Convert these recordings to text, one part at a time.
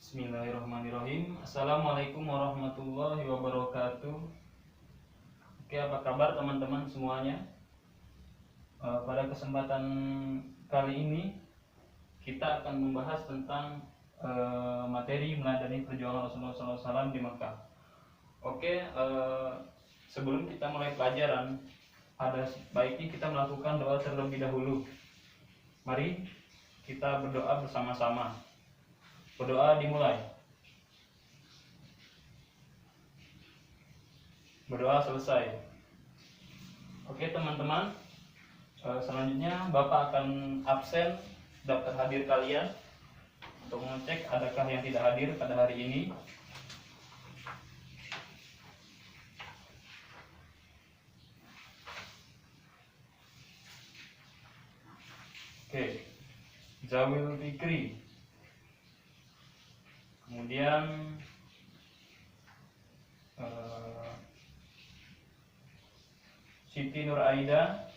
Bismillahirrahmanirrahim. Assalamualaikum warahmatullahi wabarakatuh. Oke, apa kabar teman-teman semuanya? Pada kesempatan kali ini kita akan membahas tentang materi meneladani perjuangan Rasulullah SAW di Mekah. Oke, sebelum kita mulai pelajaran, ada baiknya kita melakukan doa terlebih dahulu. Mari kita berdoa bersama-sama. Berdoa dimulai. Berdoa selesai. Oke teman-teman, selanjutnya Bapak akan absen daftar hadir kalian untuk mengecek adakah yang tidak hadir pada hari ini. Oke, Zawil Fikri. Kemudian Siti Nur Aida,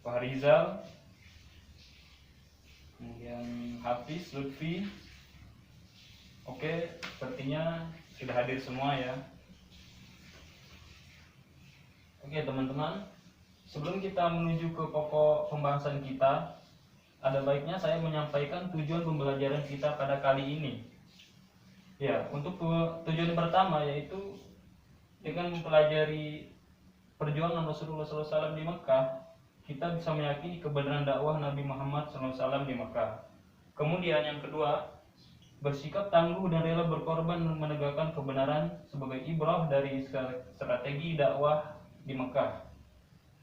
Fahrizal, kemudian Hafiz Lutfi. Oke, sepertinya sudah hadir semua ya. Oke teman-teman, sebelum kita menuju ke pokok pembahasan kita, ada baiknya saya menyampaikan tujuan pembelajaran kita pada kali ini. Ya, untuk tujuan pertama yaitu dengan mempelajari perjuangan Rasulullah SAW di Mekah, kita bisa meyakini kebenaran dakwah Nabi Muhammad SAW di Mekah. Kemudian yang kedua, bersikap tangguh dan rela berkorban menegakkan kebenaran sebagai ibrah dari strategi dakwah di Mekah.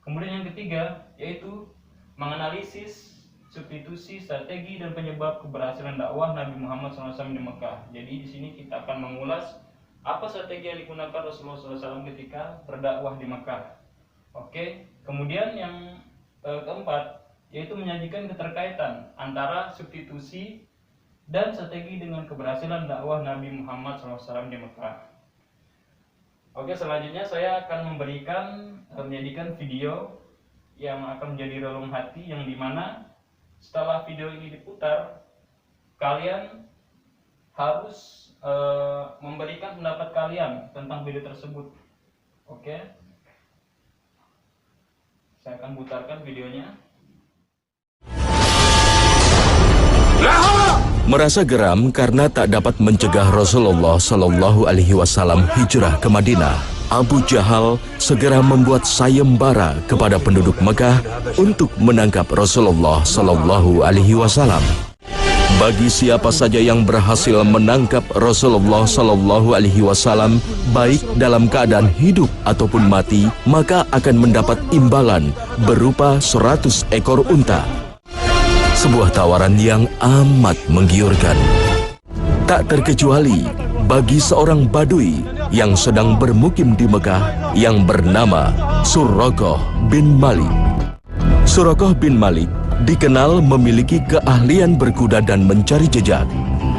Kemudian yang ketiga, yaitu menganalisis substitusi, strategi, dan penyebab keberhasilan dakwah Nabi Muhammad SAW di Mekah. Jadi di sini kita akan mengulas apa strategi yang digunakan Rasulullah SAW ketika berdakwah di Mekah. Oke, kemudian yang keempat, yaitu menyajikan keterkaitan antara substitusi dan strategi dengan keberhasilan dakwah Nabi Muhammad SAW di Mekah. Oke, selanjutnya saya akan menjadikan video yang akan menjadi relung hati, yang dimana setelah video ini diputar, kalian harus memberikan pendapat kalian tentang video tersebut. Oke, saya akan putarkan videonya. Merasa geram karena tak dapat mencegah Rasulullah Shallallahu Alaihi Wasallam hijrah ke Madinah, Abu Jahal segera membuat sayembara kepada penduduk Mekah untuk menangkap Rasulullah Shallallahu Alaihi Wasallam. Bagi siapa saja yang berhasil menangkap Rasulullah Shallallahu Alaihi Wasallam, baik dalam keadaan hidup ataupun mati, maka akan mendapat imbalan berupa 100 ekor unta. Sebuah tawaran yang amat menggiurkan. Tak terkecuali bagi seorang badui yang sedang bermukim di Mekah yang bernama Suraqah bin Malik. Suraqah bin Malik dikenal memiliki keahlian berkuda dan mencari jejak.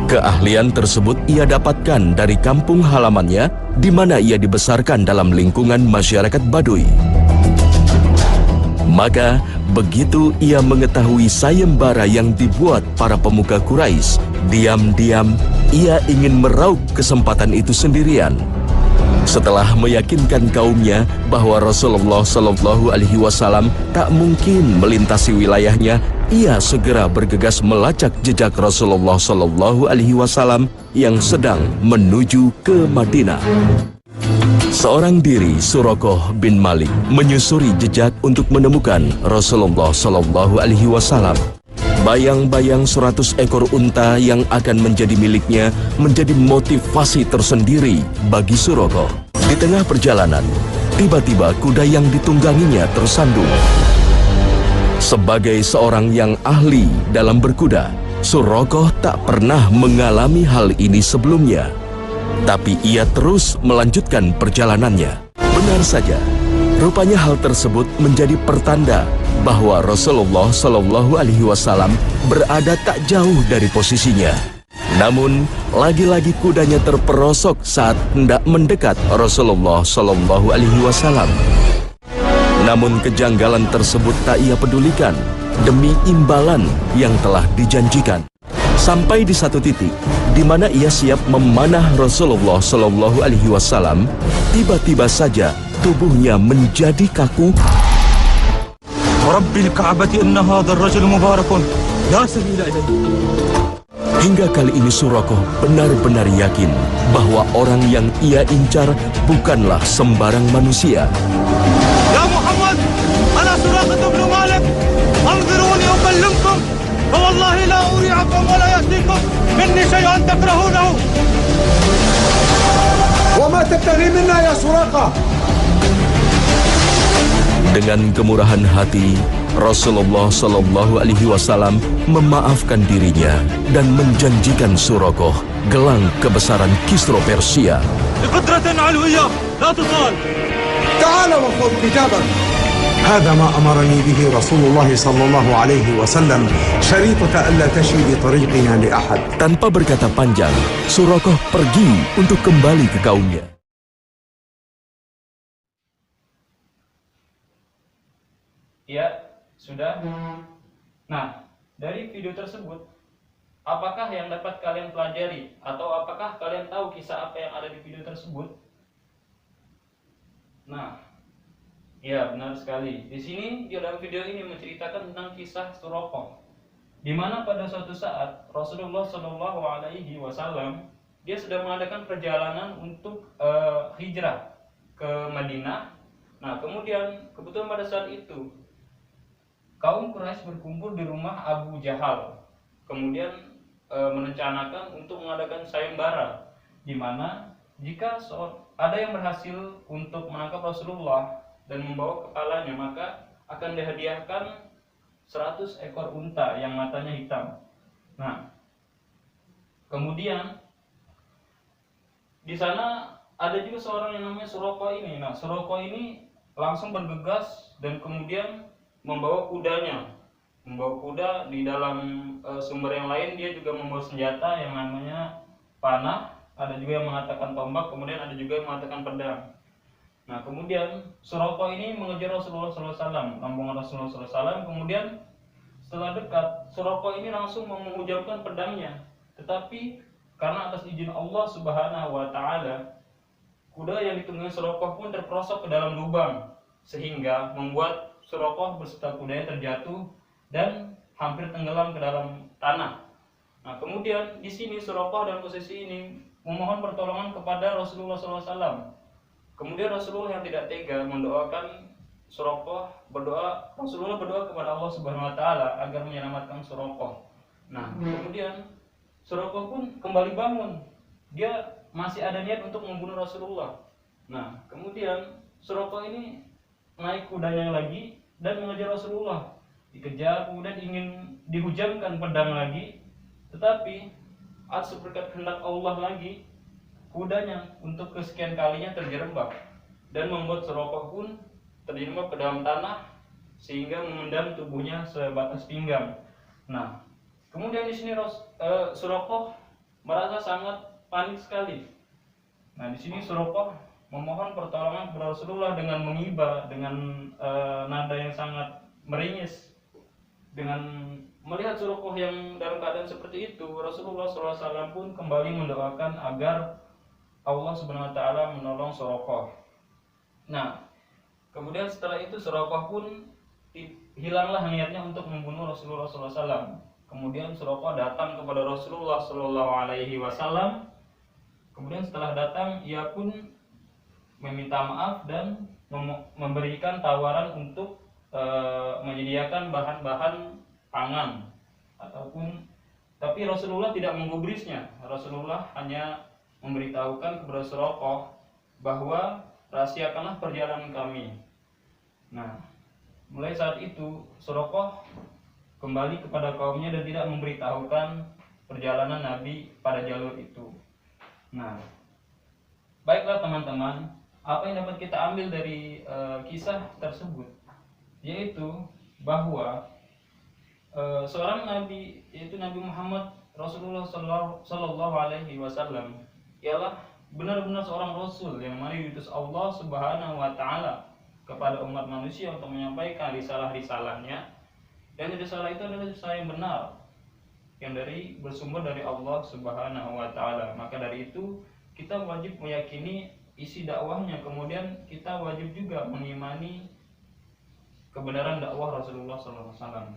Keahlian tersebut ia dapatkan dari kampung halamannya, di mana ia dibesarkan dalam lingkungan masyarakat Baduy. Maka begitu ia mengetahui sayembara yang dibuat para pemuka Quraisy, diam-diam ia ingin meraup kesempatan itu sendirian. Setelah meyakinkan kaumnya bahwa Rasulullah Shallallahu Alaihi Wasallam tak mungkin melintasi wilayahnya, ia segera bergegas melacak jejak Rasulullah Shallallahu Alaihi Wasallam yang sedang menuju ke Madinah. Seorang diri, Suraqah bin Malik, menyusuri jejak untuk menemukan Rasulullah Shallallahu Alaihi Wasallam. Bayang-bayang 100 ekor unta yang akan menjadi miliknya menjadi motivasi tersendiri bagi Suraqah. Di tengah perjalanan, tiba-tiba kuda yang ditungganginya tersandung. Sebagai seorang yang ahli dalam berkuda, Suraqah tak pernah mengalami hal ini sebelumnya. Tapi ia terus melanjutkan perjalanannya. Benar saja, rupanya hal tersebut menjadi pertanda bahwa Rasulullah Shallallahu Alaihi Wasallam berada tak jauh dari posisinya. Namun, lagi-lagi kudanya terperosok saat hendak mendekat Rasulullah Shallallahu Alaihi Wasallam. Namun kejanggalan tersebut tak ia pedulikan demi imbalan yang telah dijanjikan. Sampai di satu titik di mana ia siap memanah Rasulullah Shallallahu Alaihi Wasallam, tiba-tiba saja tubuhnya menjadi kaku. Rabbil Ka'bati inna hadzal rajul mubarakun la sabila ilaihi. Hingga kali ini Surakoh benar-benar yakin bahwa orang yang ia incar bukanlah sembarang manusia. Ya Muhammad, ana Suraqah bin Malik, anzuruni ukallimkum, fa wallahi la uri'akum wa la yatikum minni shay'an takrahunahu. Wa ma tabtaghi minna ya Suraqah? Dengan kemurahan hati, Rasulullah Shallallahu Alaihi Wasallam memaafkan dirinya dan menjanjikan Surakoh gelang kebesaran Kisra Persia. بقدرة علوية لا تطال. تعال وخذ كتابك. هذا ما أمرني به رسول الله صلى الله عليه وسلم شريطة ألا تشي بطريقنا لأحد. Tanpa berkata panjang, Surakoh pergi untuk kembali ke kaumnya. Ya, sudah. Nah, dari video tersebut, apakah yang dapat kalian pelajari atau apakah kalian tahu kisah apa yang ada di video tersebut? Nah, ya benar sekali. Di sini di dalam video ini menceritakan tentang kisah Surakoh, di mana pada suatu saat Rasulullah Shallallahu Alaihi Wasallam dia sedang mengadakan perjalanan untuk hijrah ke Madinah. Nah, kemudian kebetulan pada saat itu kaum Quraisy berkumpul di rumah Abu Jahal, kemudian merencanakan untuk mengadakan sayembara, di mana jika ada yang berhasil untuk menangkap Rasulullah dan membawa kepalanya, maka akan dihadiahkan 100 ekor unta yang matanya hitam. Nah, kemudian di sana ada juga seorang yang namanya Surakoh ini. Nah, Surakoh ini langsung bergegas dan kemudian membawa kudanya, membawa kuda. Di dalam sumber yang lain dia juga membawa senjata yang namanya panah, ada juga yang mengatakan tombak, kemudian ada juga yang mengatakan pedang. Nah, kemudian Surakoh ini mengejar Rasulullah SAW, rombongan Rasulullah SAW. Kemudian setelah dekat, Surakoh ini langsung menghujamkan pedangnya, tetapi karena atas izin Allah Subhanahu wa Ta'ala, kuda yang ditunggangi Surakoh pun terperosok ke dalam lubang, sehingga membuat Surakoh beserta kudanya terjatuh dan hampir tenggelam ke dalam tanah. Nah, kemudian di sini Surakoh dalam posisi ini memohon pertolongan kepada Rasulullah SAW. Kemudian Rasulullah yang tidak tega mendoakan Surakoh, Rasulullah berdoa kepada Allah Subhanahu Wa Taala agar menyelamatkan Surakoh. Nah, kemudian Surakoh pun kembali bangun. Dia masih ada niat untuk membunuh Rasulullah. Nah, kemudian Surakoh ini naik kudanya lagi dan mengejar Rasulullah. Dikejar, kemudian ingin dihujamkan pedang lagi, tetapi atas berkat kehendak Allah lagi, kudanya untuk kesekian kalinya terjerembab dan membuat Surakoh pun terjerembab ke dalam tanah sehingga memendam tubuhnya sebatas pinggang. Nah, kemudian di sini Surakoh merasa sangat panik sekali. Nah, di sini Surakoh memohon pertolongan kepada Rasulullah dengan mengiba, dengan nada yang sangat meringis. Dengan melihat Surakoh yang dalam keadaan seperti itu, Rasulullah SAW pun kembali mendoakan agar Allah Subhanahu Wa Taala menolong Surakoh. Nah, kemudian setelah itu Surakoh pun hilanglah niatnya untuk membunuh Rasulullah SAW. Kemudian Surakoh datang kepada Rasulullah SAW. Kemudian setelah datang, ia pun meminta maaf dan memberikan tawaran untuk menyediakan bahan-bahan pangan tapi Rasulullah tidak menggubrisnya. Rasulullah hanya memberitahukan kepada Surakoh bahwa rahasiakanlah perjalanan kami. Nah, mulai saat itu Surakoh kembali kepada kaumnya dan tidak memberitahukan perjalanan Nabi pada jalur itu. Nah, baiklah teman-teman, apa yang dapat kita ambil dari kisah tersebut, yaitu bahwa seorang nabi, yaitu Nabi Muhammad Rasulullah Sallallahu Alaihi Wasallam, ialah benar-benar seorang Rasul yang mana diutus Allah Subhanahu Wa Taala kepada umat manusia untuk menyampaikan risalah-risalahnya, dan risalah itu adalah risalah yang benar, yang bersumber dari Allah Subhanahu wa taala. Maka dari itu kita wajib meyakini isi dakwahnya, kemudian kita wajib juga mengimani kebenaran dakwah Rasulullah SAW.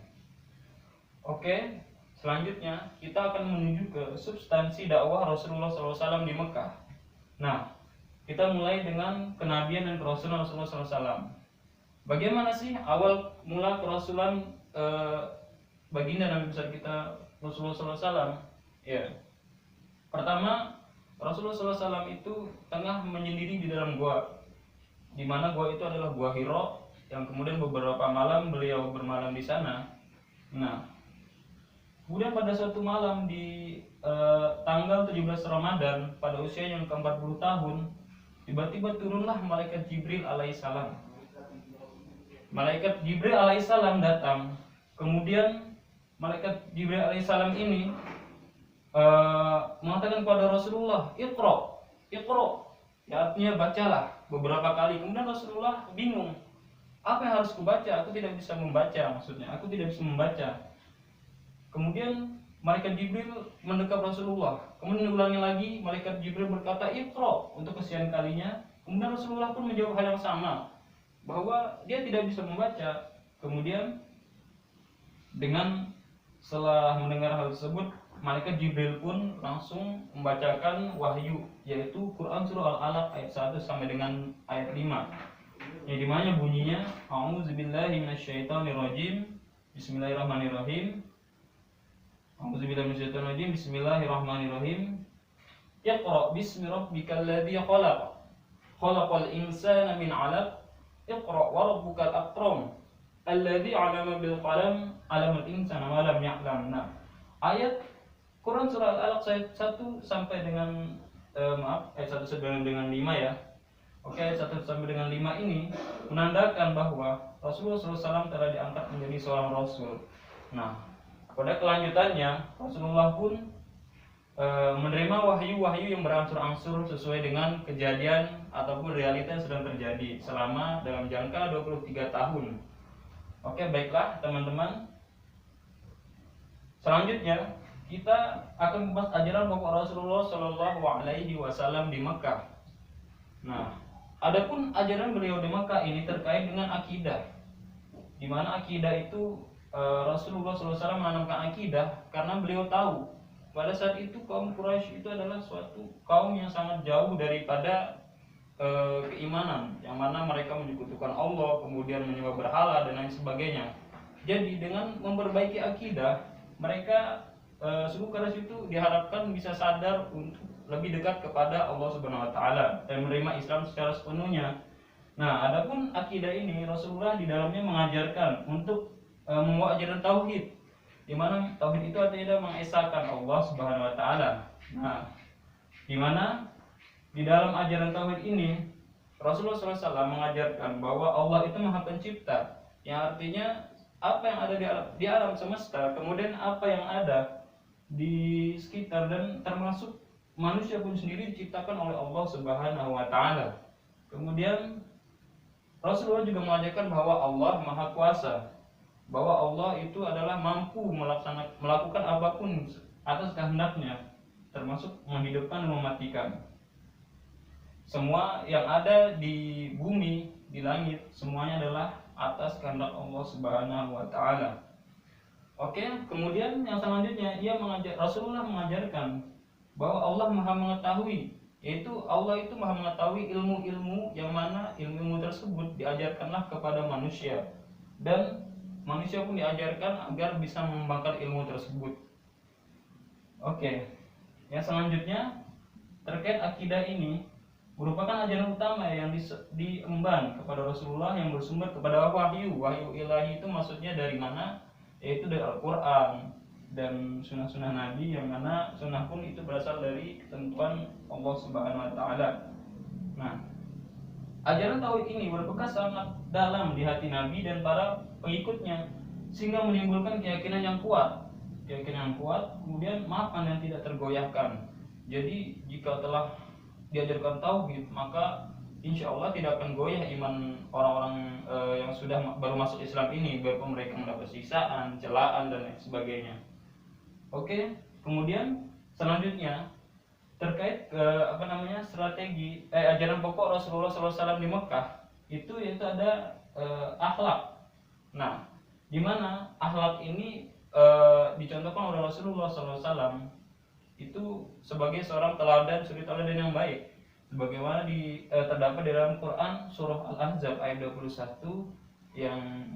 Oke, selanjutnya kita akan menuju ke substansi dakwah Rasulullah SAW di Mekah. Nah, kita mulai dengan kenabian dan kerasulan Rasulullah SAW. Bagaimana sih awal mula kerasulan baginda Nabi besar kita Rasulullah SAW? Ya, pertama Rasulullah SAW itu tengah menyendiri di dalam gua, di mana gua itu adalah gua Hira, yang kemudian beberapa malam beliau bermalam di sana. Nah, kemudian pada suatu malam di tanggal 17 Ramadan pada usia yang ke-40 tahun, tiba-tiba turunlah malaikat Jibril alaihissalam. Malaikat Jibril alaihissalam datang. Kemudian malaikat Jibril alaihissalam ini mengatakan kepada Rasulullah, Iqra, ya, artinya bacalah beberapa kali. Kemudian Rasulullah bingung, apa yang harus kubaca? Aku tidak bisa membaca, maksudnya aku tidak bisa membaca. Kemudian malaikat Jibril mendekap Rasulullah. Kemudian ulangi lagi, malaikat Jibril berkata Iqra untuk kesekian kalinya. Kemudian Rasulullah pun menjawab hal yang sama, bahwa dia tidak bisa membaca. Kemudian setelah mendengar hal tersebut, malaikat Jibril pun langsung membacakan wahyu, yaitu Quran surah Al-Alaq ayat 1 sampai dengan ayat 5. Yang dimana bunyinya A'udzubillahi minasyaitonirrajim, Bismillahirrahmanirrahim. A'udzubillahi minasyaitonirrajim, Bismillahirrahmanirrahim. Iqra bismi rabbikal ladzi khalaq, khalaqal insana min 'alaq. Iqra wa rabbukal akram, alladzi 'allama bil qalam, 'allamal insana ma lam ya'lam. Nah, ayat Quran surah Al-Alaq ayat 1 sampai dengan ayat 1 sampai dengan 5 ya. Oke, ayat 1 sampai dengan 5 ini menandakan bahwa Rasulullah SAW telah diangkat menjadi seorang Rasul. Nah, pada kelanjutannya Rasulullah pun menerima wahyu-wahyu yang berangsur-angsur sesuai dengan kejadian ataupun realita yang sedang terjadi selama dalam jangka 23 tahun. Oke, baiklah teman-teman. Selanjutnya kita akan membahas ajaran pokok Rasulullah Shallallahu Alaihi Wasallam di Mekah. Nah, adapun ajaran beliau di Mekah ini terkait dengan akidah, di mana akidah itu Rasulullah SAW menanamkan akidah karena beliau tahu pada saat itu kaum Quraisy itu adalah suatu kaum yang sangat jauh daripada keimanan, yang mana mereka menyekutukan Allah, kemudian menyembah berhala dan lain sebagainya. Jadi dengan memperbaiki akidah, mereka suku Quraisy itu diharapkan bisa sadar untuk lebih dekat kepada Allah Subhanahu wa taala dan menerima Islam secara sepenuhnya. Nah, adapun akidah ini Rasulullah di dalamnya mengajarkan untuk membawa ajaran tauhid, di mana tauhid itu artinya mengesahkan Allah Subhanahu wa taala. Nah, di mana di dalam ajaran tauhid ini Rasulullah SAW mengajarkan bahwa Allah itu Maha Pencipta, yang artinya apa yang ada di alam semesta, kemudian apa yang ada di sekitar, dan termasuk manusia pun sendiri diciptakan oleh Allah Subhanahu wa taala. Kemudian Rasulullah juga mengajarkan bahwa Allah Maha Kuasa, bahwa Allah itu adalah mampu melakukan apapun atas kehendaknya, termasuk menghidupkan dan mematikan. Semua yang ada di bumi, di langit, semuanya adalah atas kehendak Allah Subhanahu wa taala. Oke, kemudian yang selanjutnya Rasulullah mengajarkan bahwa Allah Maha mengetahui, yaitu Allah itu Maha mengetahui ilmu-ilmu yang mana ilmu tersebut diajarkanlah kepada manusia, dan manusia pun diajarkan agar bisa mengembangkan ilmu tersebut. Oke, yang selanjutnya terkait akidah ini merupakan ajaran utama yang diemban kepada Rasulullah yang bersumber kepada wahyu ilahi. Itu maksudnya dari mana? Yaitu dari Al-Quran dan sunnah-sunnah Nabi, yang mana sunnah pun itu berasal dari ketentuan Allah Subhanahu wa taala. Nah, ajaran tauhid ini berbekas sangat dalam di hati Nabi dan para pengikutnya, sehingga menimbulkan keyakinan yang kuat, kemudian maafan yang tidak tergoyahkan. Jadi jika telah diajarkan tauhid, maka insya Allah tidak akan goyah iman orang-orang yang sudah baru masuk Islam ini, baik mereka mendapat siksaan, celaan dan lain sebagainya. Oke, kemudian selanjutnya terkait strategi ajaran pokok Rasulullah SAW di Mekah itu yaitu ada akhlak. Nah, di mana akhlak ini dicontohkan oleh Rasulullah SAW itu sebagai seorang suri teladan yang baik, sebagaimana terdapat di dalam Quran surah Al-Ahzab ayat 21 yang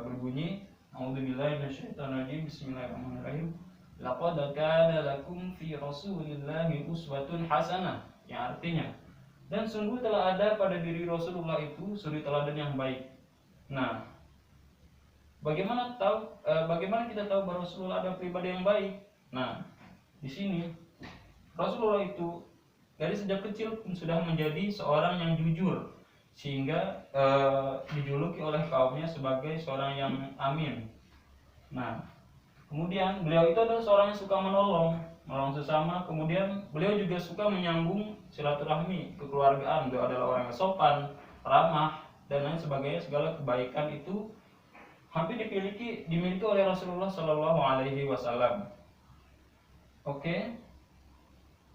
berbunyi A'udzubillahi minasyaitonirrajim, bismillahirrahmanirrahim. Laqad kana lakum fi Rasulillahi uswatun hasanah, yang artinya dan sungguh telah ada pada diri Rasulullah itu suri teladan yang baik. Nah, bagaimana kita tahu bahwa Rasulullah ada pribadi yang baik? Nah, di sini Rasulullah itu dari sejak kecil pun sudah menjadi seorang yang jujur, sehingga dijuluki oleh kaumnya sebagai seorang yang amin. Nah, kemudian beliau itu adalah seorang yang suka menolong sesama. Kemudian beliau juga suka menyambung silaturahmi, kekeluargaan. Beliau adalah orang yang sopan, ramah, dan lain sebagainya. Segala kebaikan itu hampir dimiliki oleh Rasulullah Shallallahu Alaihi Wasallam. Oke.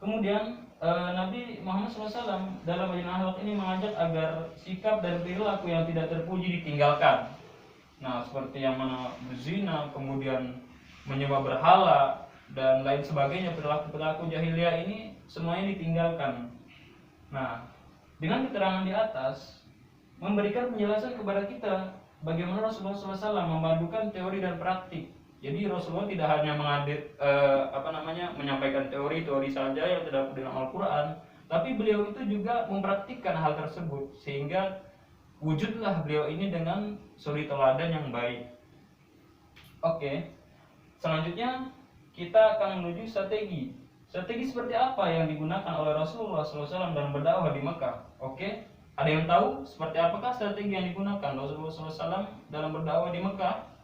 Kemudian Nabi Muhammad SAW dalam ajaran akhlak ini mengajak agar sikap dan perilaku yang tidak terpuji ditinggalkan. Nah, seperti yang mana berzina, kemudian menyembah berhala dan lain sebagainya, perilaku jahiliyah ini semuanya ditinggalkan. Nah, dengan keterangan di atas memberikan penjelasan kepada kita bagaimana Rasulullah SAW memadukan teori dan praktik. Jadi Rasulullah tidak hanya menyampaikan teori saja yang terdapat dalam Al-Quran, tapi beliau itu juga mempraktikkan hal tersebut sehingga wujudlah beliau ini dengan suri teladan yang baik. Oke. Selanjutnya kita akan menuju strategi. Strategi seperti apa yang digunakan oleh Rasulullah SAW dalam berdakwah di Mekah? Oke. Ada yang tahu seperti apakah strategi yang digunakan Rasulullah SAW dalam berdakwah di Mekah?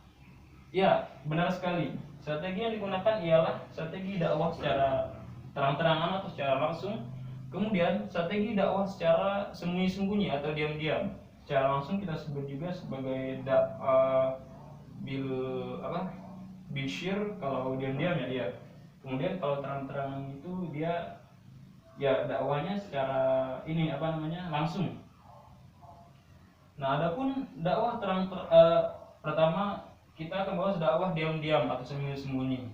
Ya, benar sekali. Strategi yang digunakan ialah strategi dakwah secara terang-terangan atau secara langsung. Kemudian strategi dakwah secara sembunyi-sembunyi atau diam-diam. Secara langsung kita sebut juga sebagai bisyir kalau diam-diam ya. Kemudian kalau terang-terangan itu dia ya dakwahnya secara langsung. Nah, adapun dakwah pertama kita akan bahas dakwah diam-diam atau sembunyi-sembunyi.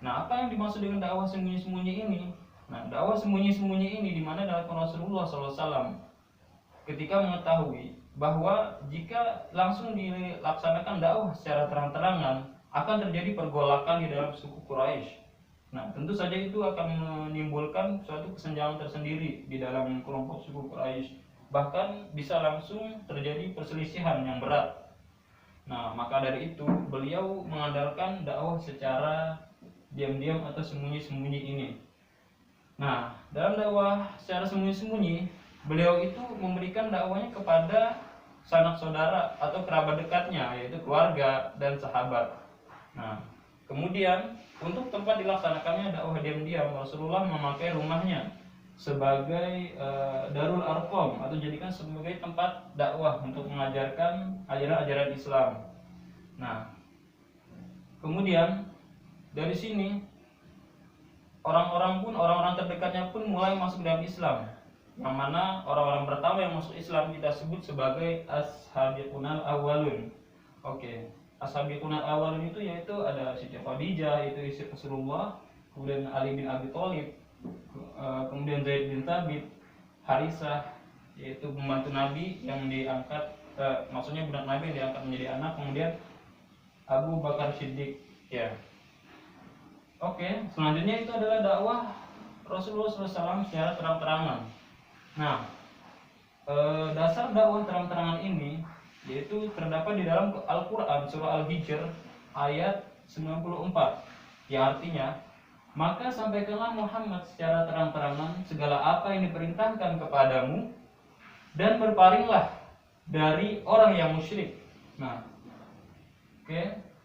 Nah, apa yang dimaksud dengan dakwah sembunyi-sembunyi ini? Nah, dakwah sembunyi-sembunyi ini di mana dalam Rasulullah SAW ketika mengetahui bahwa jika langsung dilaksanakan dakwah secara terang-terangan akan terjadi pergolakan di dalam suku Quraisy. Nah, tentu saja itu akan menimbulkan suatu kesenjangan tersendiri di dalam kelompok suku Quraisy. Bahkan bisa langsung terjadi perselisihan yang berat. Nah, maka dari itu beliau mengandalkan dakwah secara diam-diam atau sembunyi-sembunyi ini. Nah, dalam dakwah secara sembunyi-sembunyi, beliau itu memberikan dakwahnya kepada sanak saudara atau kerabat dekatnya, yaitu keluarga dan sahabat. Nah, kemudian untuk tempat dilaksanakannya dakwah diam-diam, Rasulullah memakai rumahnya sebagai Darul Arqam atau jadikan sebagai tempat dakwah untuk mengajarkan ajaran-ajaran Islam. Nah, kemudian dari sini orang-orang terdekatnya pun mulai masuk dalam Islam. Yang mana orang-orang pertama yang masuk Islam kita sebut sebagai As-Sabiqunal Awwalun. Oke, As-Sabiqunal Awwalun itu yaitu ada Siti Khadijah, itu istri Rasulullah, kemudian Ali bin Abi Thalib, kemudian Zaid bin Thabit, Harisah, yaitu pembantu Nabi yang diangkat, maksudnya budak Nabi yang diangkat menjadi anak, kemudian Abu Bakar Siddiq. Ya. Oke, selanjutnya itu adalah dakwah Rasulullah SAW secara terang-terangan. Nah, dasar dakwah terang-terangan ini yaitu terdapat di dalam Al-Quran surah Al-Hijr ayat 94, yang artinya, maka sampaikanlah Muhammad secara terang-terangan segala apa yang diperintahkan kepadamu dan berpalinglah dari orang yang musyrik. Nah,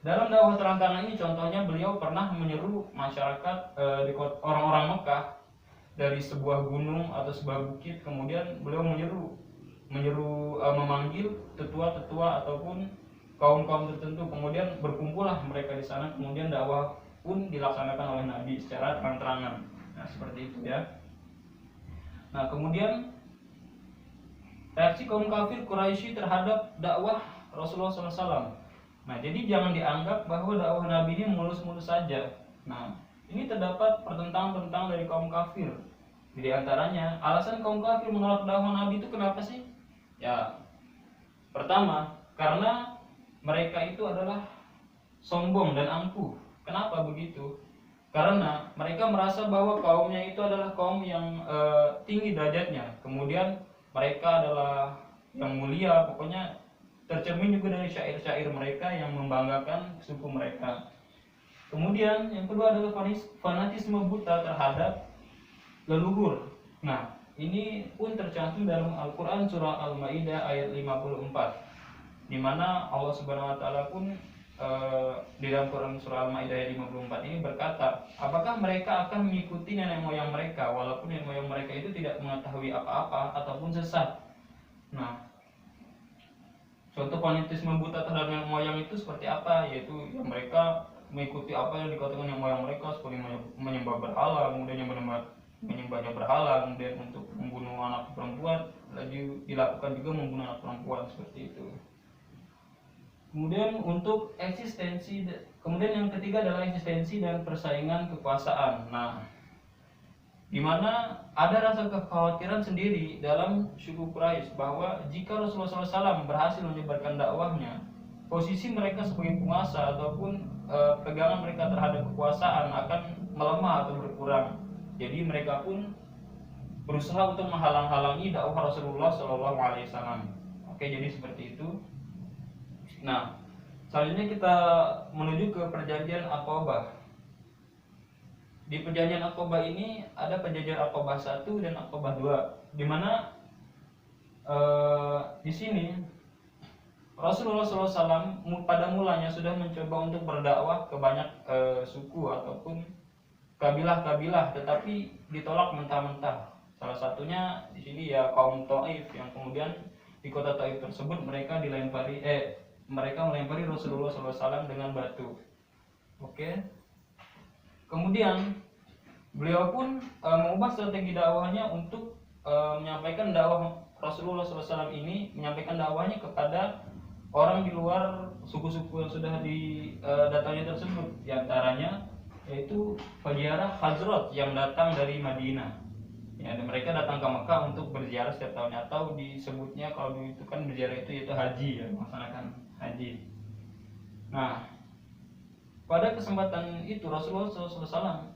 dalam dakwah terang-terangan ini contohnya beliau pernah menyeru masyarakat di orang-orang Mekah dari sebuah gunung atau sebuah bukit, kemudian beliau memanggil tetua-tetua ataupun kaum-kaum tertentu, kemudian berkumpullah mereka di sana, kemudian dakwah pun dilaksanakan oleh Nabi secara terang-terangan. Nah, seperti itu ya. Nah, kemudian reaksi kaum kafir Quraisy terhadap dakwah Rasulullah SAW. Nah, jadi jangan dianggap bahwa dakwah Nabi ini mulus-mulus saja. Nah, ini terdapat pertentangan dari kaum kafir. Di antaranya, alasan kaum kafir menolak dakwah Nabi itu kenapa sih? Ya, pertama, karena mereka itu adalah sombong dan angkuh. Kenapa begitu? Karena mereka merasa bahwa kaumnya itu adalah kaum yang tinggi derajatnya. Kemudian mereka adalah yang mulia, pokoknya tercermin juga dari syair-syair mereka yang membanggakan suku mereka. Kemudian yang kedua adalah fanatisme buta terhadap leluhur. Nah, ini pun tercantum dalam Al-Quran surah Al-Maidah ayat 54, di mana Allah Subhanahu Wa Taala pun di dalam Quran surah Al-Maidah ayat 54 ini berkata, apakah mereka akan mengikuti nenek moyang mereka walaupun nenek moyang mereka itu tidak mengetahui apa-apa ataupun sesat. Nah, contoh fanatisme buta terhadap nenek moyang itu seperti apa? Yaitu yang mereka mengikuti apa yang dikatakan nenek moyang mereka, seperti menyembah berhala, kemudian menyembahnya berhala, kemudian untuk membunuh anak perempuan, lalu dilakukan juga membunuh anak perempuan seperti itu. Kemudian untuk kemudian yang ketiga adalah eksistensi dan persaingan kekuasaan. Nah, di mana ada rasa kekhawatiran sendiri dalam suku Quraisy bahwa jika Rasulullah SAW berhasil menyebarkan dakwahnya, posisi mereka sebagai penguasa ataupun pegangan mereka terhadap kekuasaan akan melemah atau berkurang. Jadi mereka pun berusaha untuk menghalang-halangi dakwah Rasulullah SAW. Oke, jadi seperti itu. Nah, selanjutnya kita menuju ke perjanjian Aqabah. Di perjanjian Aqabah ini ada perjanjian Aqabah 1 dan Aqabah 2, di mana di sini Rasulullah SAW pada mulanya sudah mencoba untuk berdakwah ke banyak suku ataupun kabilah-kabilah, tetapi ditolak mentah-mentah. Salah satunya di sini ya kaum Taif, yang kemudian di kota Taif tersebut mereka melempari Rasulullah SAW dengan batu. Oke. Kemudian beliau pun mengubah strategi dakwahnya untuk menyampaikan dakwah Rasulullah SAW ini, menyampaikan dakwahnya kepada orang di luar suku-suku yang sudah didatanginya tersebut, di antaranya yaitu peziarah Khazraj yang datang dari Madinah. Ya, dan mereka datang ke Mekah untuk berziarah setiap tahunnya, atau disebutnya kalau dulu itu kan berziarah itu yaitu haji, ya, melaksanakan haji. Nah, pada kesempatan itu Rasulullah SAW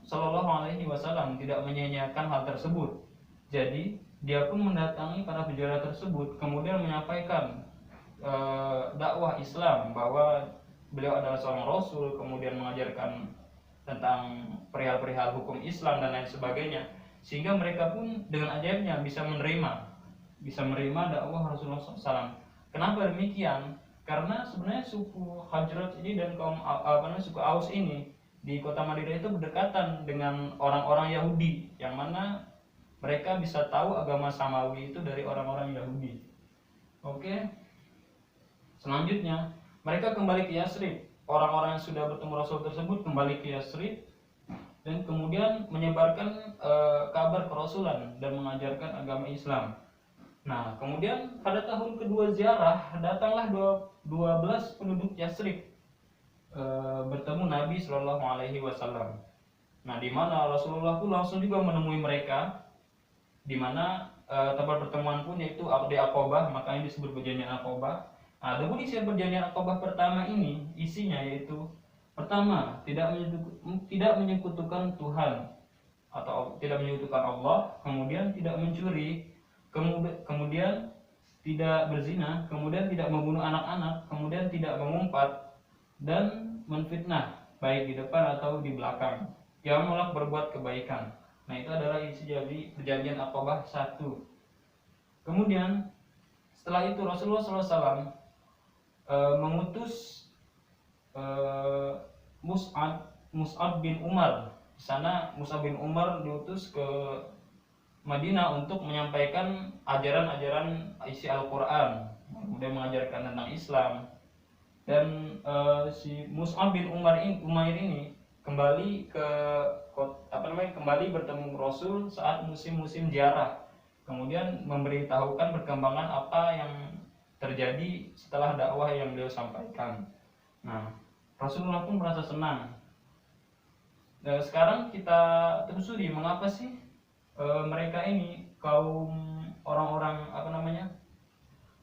tidak menyia-nyiakan hal tersebut. Jadi dia pun mendatangi para peziarah tersebut, kemudian menyampaikan dakwah Islam, bahwa beliau adalah seorang Rasul, kemudian mengajarkan tentang perihal-perihal hukum Islam dan lain sebagainya, sehingga mereka pun dengan ajaibnya bisa menerima dakwah Rasulullah SAW. Kenapa demikian? Karena sebenarnya suku Khazraj ini dan suku Aus ini di kota Madinah itu berdekatan dengan orang-orang Yahudi, yang mana mereka bisa tahu agama Samawi itu dari orang-orang Yahudi. Oke. Selanjutnya mereka kembali ke Yathrib. Orang-orang yang sudah bertemu Rasul tersebut kembali ke Yathrib dan kemudian menyebarkan kabar kerasulan dan mengajarkan agama Islam. Nah, kemudian pada tahun kedua ziarah datanglah 12 penduduk Yathrib bertemu Nabi Shallallahu Alaihi Wasallam. Nah, di mana Rasulullah pun langsung juga menemui mereka, di mana tempat pertemuan pun yaitu di Aqabah, makanya disebut perjanjian Aqabah. Nah, adapun isi perjanjian Aqabah pertama ini isinya yaitu pertama, tidak menyekutukan Tuhan atau tidak menyekutukan Allah, kemudian tidak mencuri, kemudian tidak berzina, kemudian tidak membunuh anak-anak, kemudian tidak mengumpat dan menfitnah baik di depan atau di belakang, yang menolak berbuat kebaikan. Nah, itu adalah isi dari perjanjian Aqabah 1. Kemudian setelah itu Rasulullah SAW mengutus Mus'ab bin Umar. Di sana Mus'ab bin Umar diutus ke Madinah untuk menyampaikan ajaran-ajaran isi Al-Quran, kemudian mengajarkan tentang Islam. Dan si Mus'ab bin Umair ini kembali ke kembali bertemu Rasul saat musim-musim ziarah. Kemudian memberitahukan perkembangan apa yang terjadi setelah dakwah yang beliau sampaikan. Nah, Rasulullah pun merasa senang. Nah, sekarang kita telusuri mengapa sih mereka ini kaum orang-orang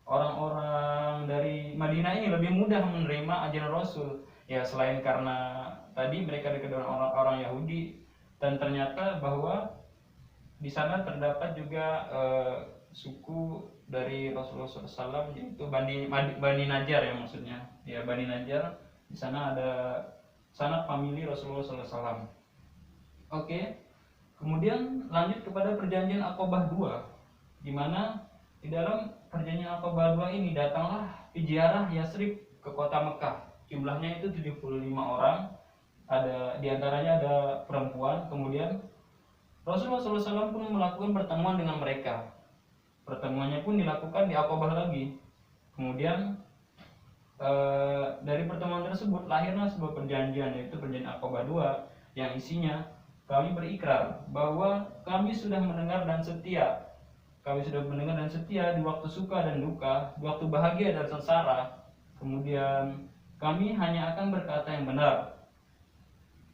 orang-orang dari Madinah ini lebih mudah menerima ajaran Rasul. Ya, selain karena tadi mereka dekat dengan orang-orang Yahudi, dan ternyata bahwa di sana terdapat juga suku dari Rasulullah SAW, yaitu Bani Najjar ya maksudnya. Ya, Bani Najjar, di sana ada sanak famili Rasulullah SAW. Oke. Kemudian lanjut kepada perjanjian Aqabah 2, di mana di dalam perjanjian Aqabah 2 ini datanglah ziarah Yasrib ke kota Mekah. Jumlahnya itu 75 orang. Ada di antaranya ada perempuan. Kemudian Rasulullah SAW pun melakukan pertemuan dengan mereka. Pertemuannya pun dilakukan di Aqabah lagi. Kemudian dari pertemuan tersebut lahirlah sebuah perjanjian, yaitu perjanjian Aqabah 2, yang isinya kami berikrar bahwa kami sudah mendengar dan setia. Kami sudah mendengar dan setia di waktu suka dan duka, di waktu bahagia dan sengsara. Kemudian kami hanya akan berkata yang benar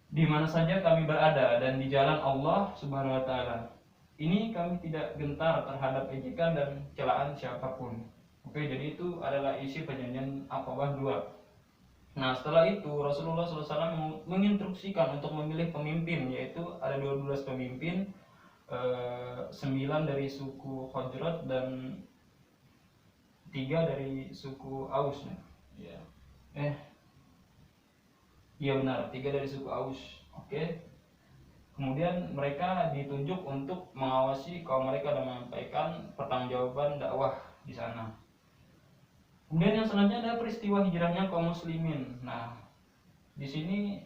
di mana saja kami berada dan di jalan Allah Subhanahu wa taala. Ini kami tidak gentar terhadap ejekan dan celaan siapapun. Oke, jadi itu adalah isi perjanjian Aqabah 2. Nah, setelah itu Rasulullah SAW menginstruksikan untuk memilih pemimpin, yaitu ada 12 pemimpin, 9 dari suku Khazraj dan 3 dari suku Aus. Ya. Iya benar, 3 dari suku Aus. Oke. Kemudian mereka ditunjuk untuk mengawasi kaum mereka dan menyampaikan pertanggungjawaban dakwah di sana. Kemudian yang selanjutnya ada peristiwa hijrahnya kaum muslimin. Nah, di sini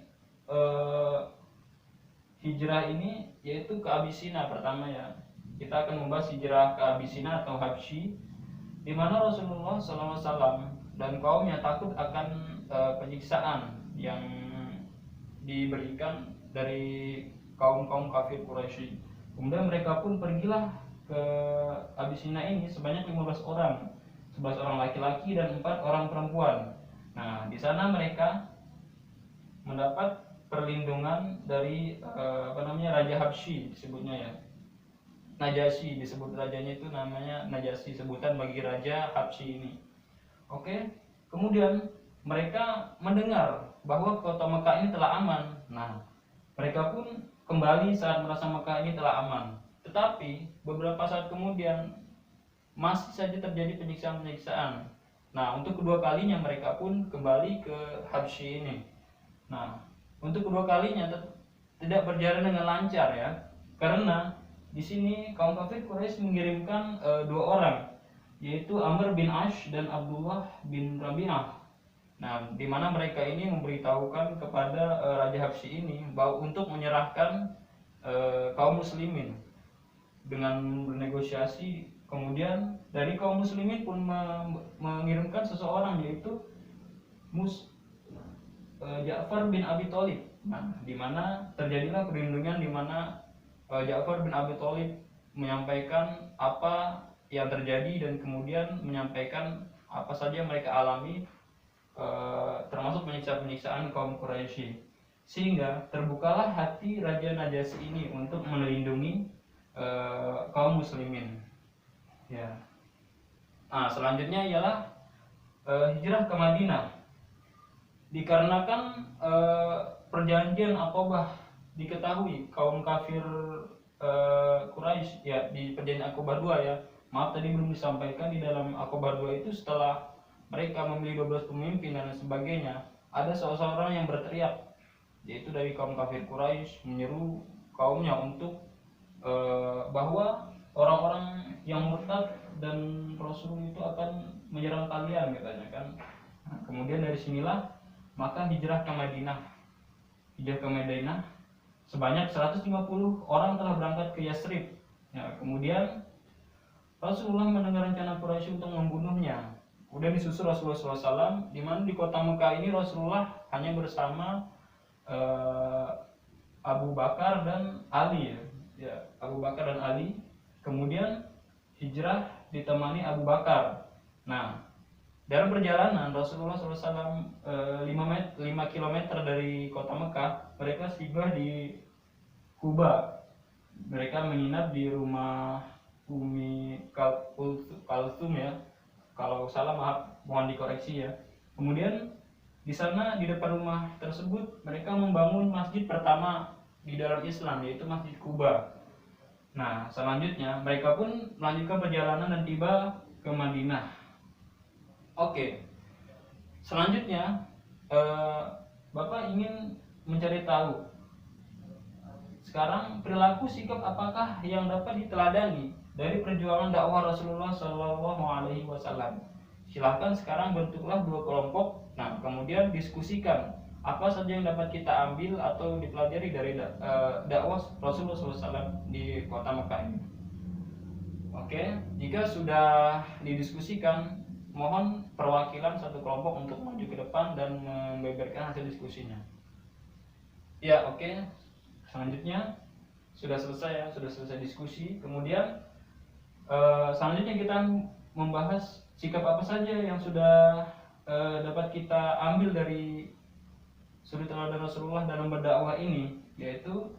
hijrah ini yaitu ke Abisina pertama ya. Kita akan membahas hijrah ke Abisina atau Habsyi, di mana Rasulullah SAW dan kaumnya takut akan penyiksaan yang diberikan dari kaum-kaum kafir Quraisy. Kemudian mereka pun pergilah ke Abisina ini sebanyak 15 orang. 11 orang laki-laki dan 4 orang perempuan. Nah, di sana mereka mendapat perlindungan dari Raja Habsyi disebutnya ya. Najasyi disebut rajanya, itu namanya Najasyi, sebutan bagi Raja Habsyi ini. Oke. Kemudian mereka mendengar bahwa kota Mekah ini telah aman. Nah, mereka pun kembali saat merasa Mekah ini telah aman. Tetapi beberapa saat kemudian masih saja terjadi penyiksaan-penyiksaan. Nah, untuk kedua kalinya mereka pun kembali ke Habsyi ini. Nah, untuk kedua kalinya tidak berjalan dengan lancar ya, karena di sini kaum kafir Quraisy mengirimkan 2 orang, yaitu Amr bin Ash dan Abdullah bin Rabi'ah. Nah, di mana mereka ini memberitahukan kepada Raja Habsyi ini bahwa untuk menyerahkan kaum muslimin dengan bernegosiasi. Kemudian dari kaum muslimin pun mengirimkan seseorang, yaitu Ja'far bin Abi Thalib. Nah, di mana terjadilah perlindungan, di mana Ja'far bin Abi Thalib menyampaikan apa yang terjadi dan kemudian menyampaikan apa saja yang mereka alami, termasuk penyiksaan-penyiksaan kaum Quraisy. Sehingga terbukalah hati Raja Najasyi ini untuk melindungi kaum muslimin. Ya. Nah, selanjutnya ialah hijrah ke Madinah. Dikarenakan perjanjian Aqabah diketahui kaum kafir Quraisy ya, di perjanjian Aqabah 2 ya. Maaf tadi belum disampaikan, di dalam Aqabah 2 itu setelah mereka memilih 12 pemimpin dan sebagainya, ada seseorang yang berteriak, yaitu dari kaum kafir Quraisy, menyeru kaumnya untuk bahwa orang-orang yang murtad dan Rasul itu akan menyerang kalian, katanya kan. Nah, kemudian dari sinilah maka hijrah ke Madinah. Hijrah ke Madinah sebanyak 150 orang telah berangkat ke Yasrib. Ya, kemudian Rasulullah mendengar rencana Quraisy untuk membunuhnya. Kemudian disusul Rasulullah SAW, di mana di kota Mekah ini Rasulullah hanya bersama Abu Bakar dan Ali ya, Abu Bakar dan Ali. Kemudian hijrah ditemani Abu Bakar. Nah, dalam perjalanan Rasulullah SAW 5 km dari kota Mekah, mereka singgah di Kuba. Mereka menginap di rumah Umi Kalsum ya. Kalau salah maaf, mohon dikoreksi ya. Kemudian di sana di depan rumah tersebut mereka membangun masjid pertama di dalam Islam, yaitu Masjid Kuba. Nah, selanjutnya mereka pun melanjutkan perjalanan dan tiba ke Madinah. Oke. Selanjutnya Bapak ingin mencari tahu sekarang perilaku sikap apakah yang dapat diteladani dari perjuangan dakwah Rasulullah Shallallahu Alaihi Wasallam. Silahkan sekarang bentuklah 2 kelompok. Nah, kemudian diskusikan apa saja yang dapat kita ambil atau dipelajari dari dakwah Rasulullah SAW di kota Mekah ini. Oke, jika sudah didiskusikan, mohon perwakilan satu kelompok untuk maju ke depan dan membeberkan hasil diskusinya. Ya, oke. Selanjutnya sudah selesai ya, sudah selesai diskusi. Kemudian selanjutnya kita membahas sikap apa saja yang sudah dapat kita ambil dari suri teladan Rasulullah dalam berdakwah ini, yaitu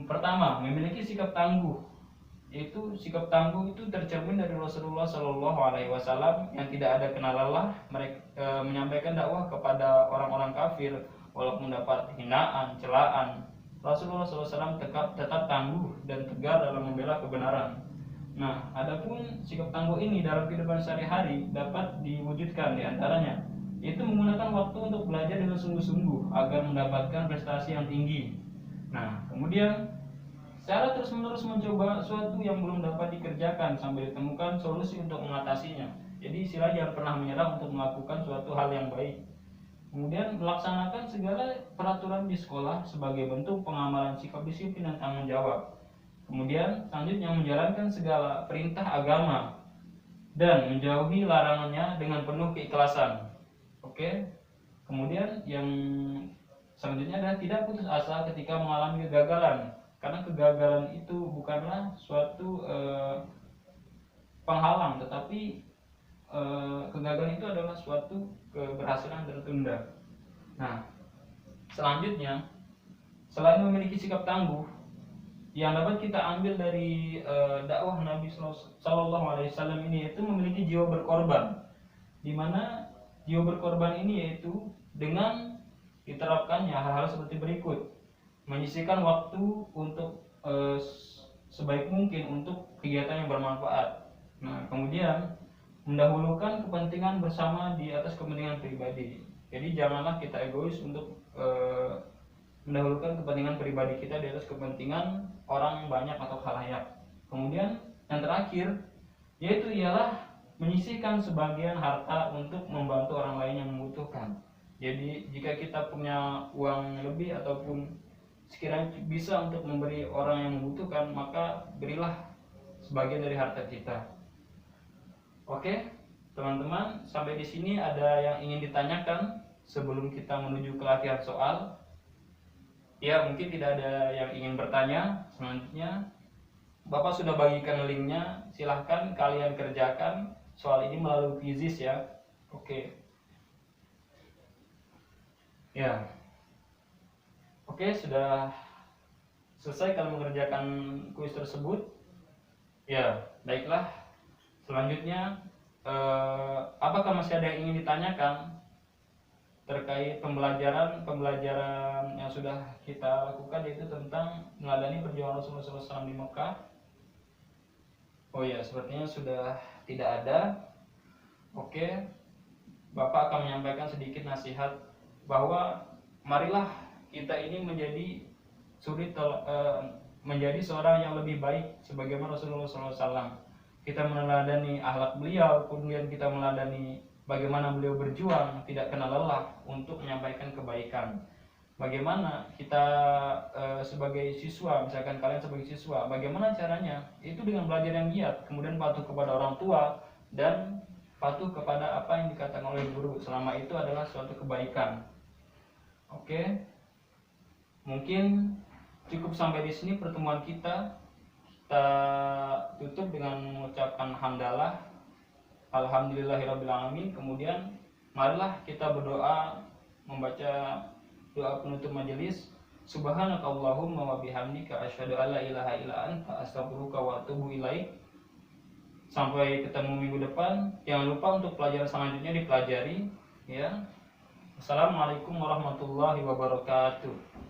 pertama, memiliki sikap tangguh. Yaitu sikap tangguh itu tercermin dari Rasulullah Shallallahu Alaihi Wasallam yang tidak ada kenal lelah menyampaikan dakwah kepada orang-orang kafir walaupun mendapat hinaan, celaan. Rasulullah SAW tetap tangguh dan tegar dalam membela kebenaran. Nah, adapun sikap tangguh ini dalam kehidupan sehari-hari dapat diwujudkan diantaranya, yaitu menggunakan waktu untuk belajar dengan sungguh-sungguh agar mendapatkan prestasi yang tinggi. Nah, kemudian secara terus-menerus mencoba sesuatu yang belum dapat dikerjakan sambil ditemukan solusi untuk mengatasinya. Jadi istilah jangan pernah menyerah untuk melakukan suatu hal yang baik. Kemudian melaksanakan segala peraturan di sekolah sebagai bentuk pengamalan sikap disiplin dan tanggung jawab. Kemudian selanjutnya menjalankan segala perintah agama dan menjauhi larangannya dengan penuh keikhlasan. Oke. Kemudian yang selanjutnya adalah tidak putus asa ketika mengalami kegagalan, karena kegagalan itu bukanlah suatu penghalang, tetapi kegagalan itu adalah suatu keberhasilan tertunda. Nah, selanjutnya selain memiliki sikap tangguh, yang dapat kita ambil dari dakwah Nabi Shallallahu Alaihi Wasallam ini yaitu memiliki jiwa berkorban, di mana jiwa berkorban ini yaitu dengan diterapkannya hal-hal seperti berikut: menyisihkan waktu untuk sebaik mungkin untuk kegiatan yang bermanfaat. Nah, kemudian mendahulukan kepentingan bersama di atas kepentingan pribadi. Jadi janganlah kita egois untuk mendahulukan kepentingan pribadi kita di atas kepentingan orang banyak atau khalayak. Kemudian yang terakhir yaitu ialah menyisihkan sebagian harta untuk membantu orang lain yang membutuhkan. Jadi jika kita punya uang lebih ataupun sekiranya bisa untuk memberi orang yang membutuhkan, maka berilah sebagian dari harta kita. Oke, teman-teman, sampai di sini ada yang ingin ditanyakan sebelum kita menuju ke latihan soal? Ya, mungkin tidak ada yang ingin bertanya. Selanjutnya, Bapak sudah bagikan linknya. Silahkan kalian kerjakan soal ini melalui Quizizz ya. Oke. Ya. Oke, sudah selesai kalau mengerjakan kuis tersebut. Ya, baiklah. Selanjutnya, apakah masih ada yang ingin ditanyakan terkait pembelajaran yang sudah kita lakukan, yaitu tentang meneladani perjuangan Rasulullah SAW di Mekah? Oh ya, sepertinya sudah tidak ada. Oke, Bapak akan menyampaikan sedikit nasihat bahwa marilah kita ini menjadi seorang yang lebih baik sebagaimana Rasulullah SAW. Kita meneladani akhlak beliau, kemudian kita meneladani bagaimana beliau berjuang, tidak kenal lelah untuk menyampaikan kebaikan. Bagaimana kita sebagai siswa, misalkan kalian sebagai siswa, bagaimana caranya? Itu dengan belajar yang giat, kemudian patuh kepada orang tua dan patuh kepada apa yang dikatakan oleh guru, selama itu adalah suatu kebaikan. Oke, Mungkin cukup sampai di sini pertemuan kita. Kita tutup dengan mengucapkan hamdalah, alhamdulillahirabbil alamin. Kemudian marilah kita berdoa, membaca doa penutup majelis. Subhanakallahumma wa bihamdika asyhadu alla ilaha illa anta astaghfiruka wa atubu ilaik. Sampai ketemu minggu depan. Jangan lupa untuk pelajaran selanjutnya dipelajari ya. Assalamualaikum warahmatullahi wabarakatuh.